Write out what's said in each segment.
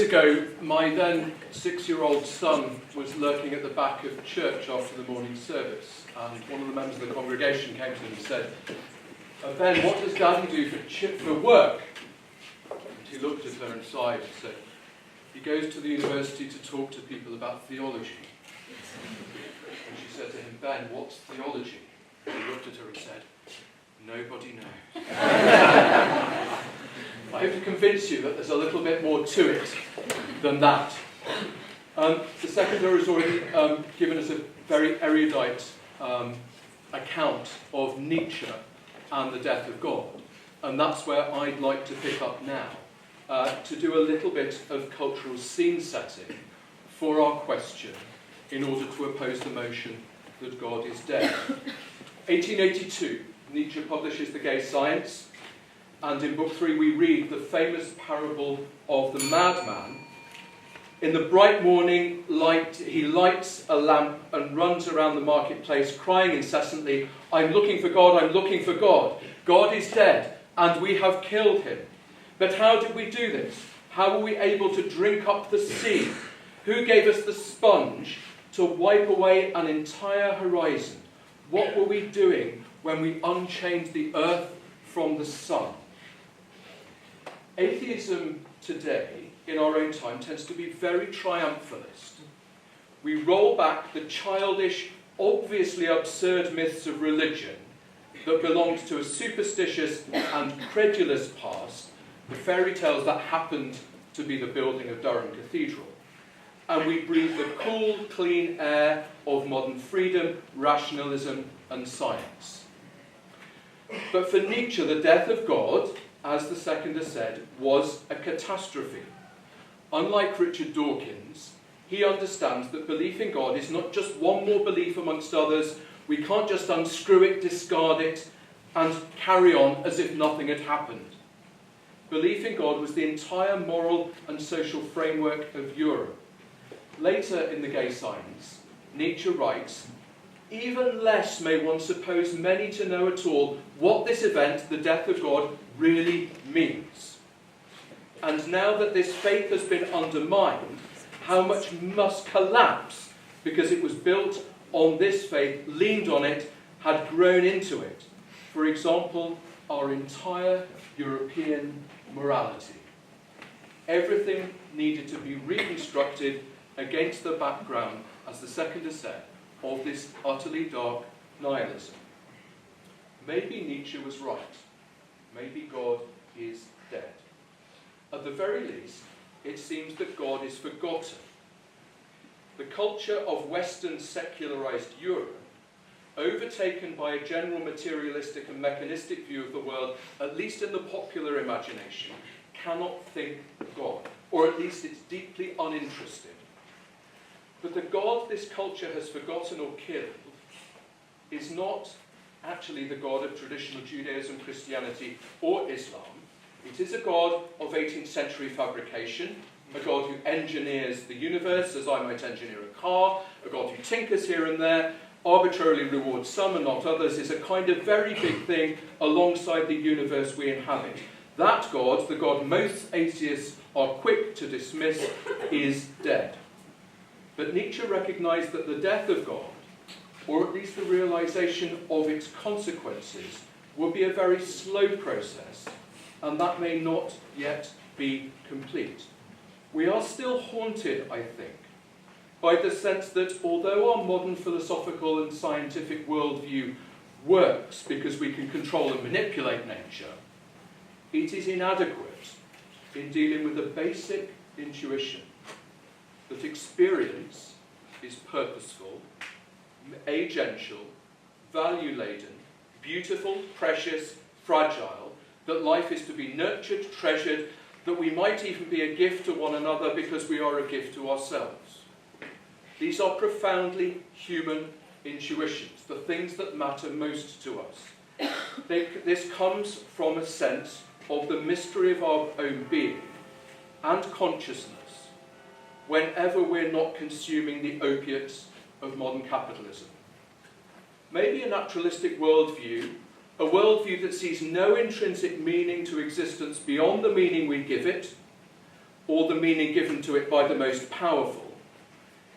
ago, my then 6-year-old son was lurking at the back of church after the morning service, and one of the members of the congregation came to him and said, "Ben, what does Daddy do for work?" And he looked at her and sighed and said, "He goes to the university to talk to people about theology." And she said to him, "Ben, what's theology?" And he looked at her and said, "Nobody knows." I hope to convince you that there's a little bit more to it than that. The seconder has already given us a very erudite account of Nietzsche and the death of God. And that's where I'd like to pick up now, to do a little bit of cultural scene setting for our question in order to oppose the motion that God is dead. 1882, Nietzsche publishes The Gay Science, and in Book 3 we read the famous parable of the madman. In the bright morning light, he lights a lamp and runs around the marketplace crying incessantly, "I'm looking for God, I'm looking for God. God is dead, and we have killed him. But how did we do this? How were we able to drink up the sea? Who gave us the sponge to wipe away an entire horizon? What were we doing when we unchained the earth from the sun?" Atheism today, in our own time, tends to be very triumphalist. We roll back the childish, obviously absurd myths of religion that belonged to a superstitious and credulous past, the fairy tales that happened to be the building of Durham Cathedral. And we breathe the cool, clean air of modern freedom, rationalism, and science. But for Nietzsche, the death of God, as the seconder said, was a catastrophe. Unlike Richard Dawkins, he understands that belief in God is not just one more belief amongst others. We can't just unscrew it, discard it, and carry on as if nothing had happened. Belief in God was the entire moral and social framework of Europe. Later in The Gay Science, Nietzsche writes, "Even less may one suppose many to know at all what this event, the death of God, really means. And now that this faith has been undermined, how much must collapse because it was built on this faith, leaned on it, had grown into it. For example, our entire European morality. Everything needed to be reconstructed against the background, as the seconder said, of this utterly dark nihilism." Maybe Nietzsche was right. Maybe God is dead. At the very least, it seems that God is forgotten. The culture of Western secularized Europe, overtaken by a general materialistic and mechanistic view of the world, at least in the popular imagination, cannot think God, or at least it's deeply uninterested. But the God this culture has forgotten or killed is not actually the God of traditional Judaism, Christianity, or Islam. It is a God of 18th century fabrication, a God who engineers the universe as I might engineer a car, a God who tinkers here and there, arbitrarily rewards some and not others, is a kind of very big thing alongside the universe we inhabit. That God, the God most atheists are quick to dismiss, is dead. But Nietzsche recognized that the death of God, or at least the realization of its consequences, would be a very slow process, and that may not yet be complete. We are still haunted, I think, by the sense that although our modern philosophical and scientific worldview works because we can control and manipulate nature, it is inadequate in dealing with the basic intuition that experience is purposeful, agential, value-laden, beautiful, precious, fragile, that life is to be nurtured, treasured, that we might even be a gift to one another because we are a gift to ourselves. These are profoundly human intuitions, the things that matter most to us. This comes from a sense of the mystery of our own being and consciousness whenever we're not consuming the opiates of modern capitalism. Maybe a naturalistic worldview, a worldview that sees no intrinsic meaning to existence beyond the meaning we give it, or the meaning given to it by the most powerful,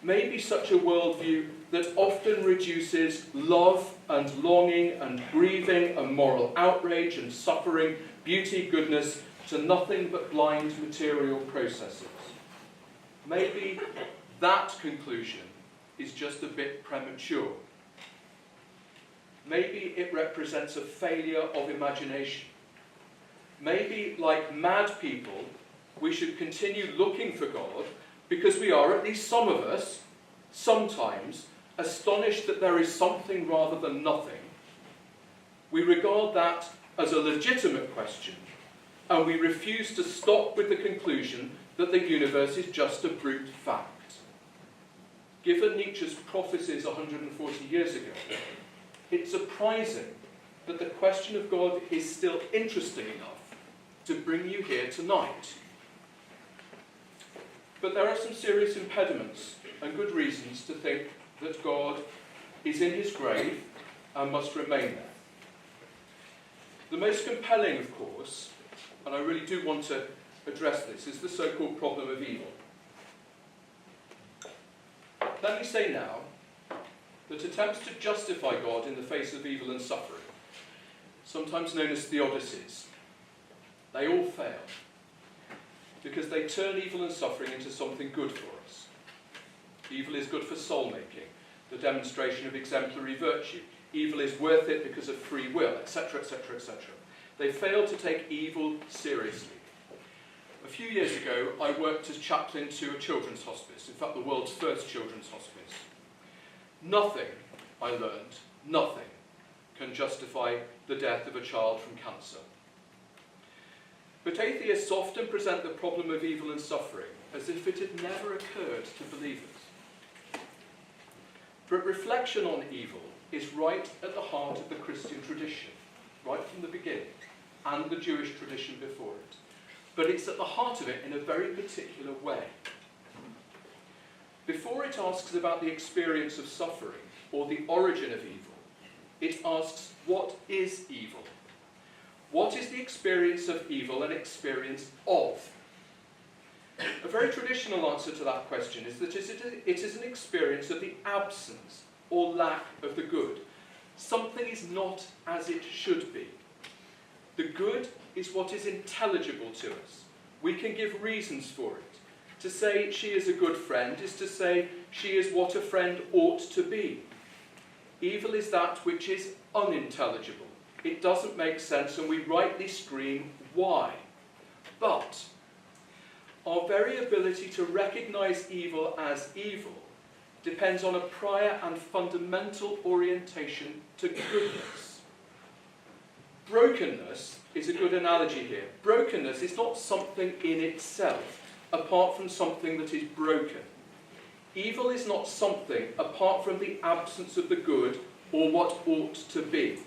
may be such a worldview that often reduces love and longing and grieving and moral outrage and suffering, beauty, goodness, to nothing but blind material processes. Maybe that conclusion is just a bit premature. Maybe it represents a failure of imagination. Maybe, like mad people, we should continue looking for God because we are, at least some of us, sometimes astonished that there is something rather than nothing. We regard that as a legitimate question, and we refuse to stop with the conclusion that the universe is just a brute fact. Given Nietzsche's prophecies 140 years ago, it's surprising that the question of God is still interesting enough to bring you here tonight. But there are some serious impediments and good reasons to think that God is in his grave and must remain there. The most compelling, of course, and I really do want to address this, is the so-called problem of evil. Let me say now that attempts to justify God in the face of evil and suffering, sometimes known as theodicies, they all fail, because they turn evil and suffering into something good for us. Evil is good for soul-making, the demonstration of exemplary virtue. Evil is worth it because of free will, etc., etc., etc. They fail to take evil seriously. A few years ago, I worked as chaplain to a children's hospice, in fact the world's first children's hospice. Nothing, I learned, nothing can justify the death of a child from cancer. But atheists often present the problem of evil and suffering as if it had never occurred to believers. But reflection on evil is right at the heart of the Christian tradition, right from the beginning, and the Jewish tradition before it. But it's at the heart of it in a very particular way. Before it asks about the experience of suffering or the origin of evil, it asks, what is evil? What is the experience of evil an experience of? A very traditional answer to that question is that it is an experience of the absence or lack of the good. Something is not as it should be. The good is what is intelligible to us. We can give reasons for it. To say she is a good friend is to say she is what a friend ought to be. Evil is that which is unintelligible. It doesn't make sense, and we rightly scream, why? But our very ability to recognise evil as evil depends on a prior and fundamental orientation to goodness. Brokenness is a good analogy here. Brokenness is not something in itself, apart from something that is broken. Evil is not something apart from the absence of the good or what ought to be.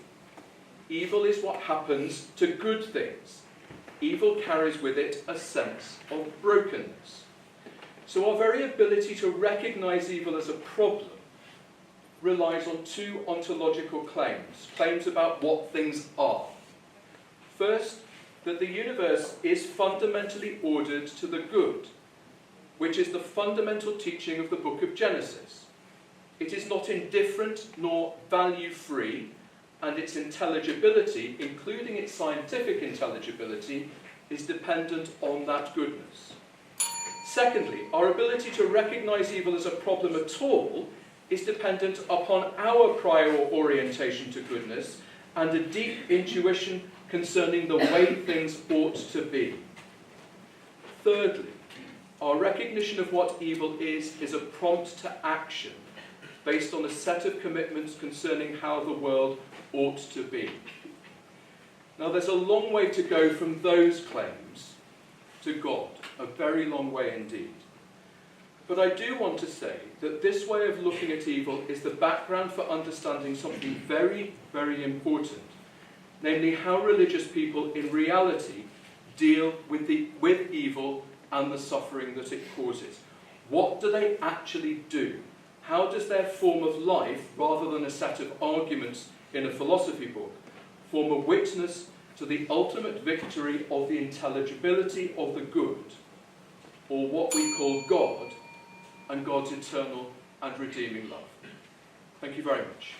Evil is what happens to good things. Evil carries with it a sense of brokenness. So our very ability to recognise evil as a problem relies on two ontological claims about what things are. First, that the universe is fundamentally ordered to the good, which is the fundamental teaching of the book of Genesis. It is not indifferent nor value-free, and its intelligibility, including its scientific intelligibility, is dependent on that goodness. Secondly, our ability to recognise evil as a problem at all is dependent upon our prior orientation to goodness and a deep intuition concerning the way things ought to be. Thirdly, our recognition of what evil is a prompt to action based on a set of commitments concerning how the world ought to be. Now there's a long way to go from those claims to God, a very long way indeed. But I do want to say that this way of looking at evil is the background for understanding something very, very important, namely how religious people in reality deal with evil and the suffering that it causes. What do they actually do? How does their form of life, rather than a set of arguments in a philosophy book, form a witness to the ultimate victory of the intelligibility of the good? or what we call God and God's eternal and redeeming love. Thank you very much.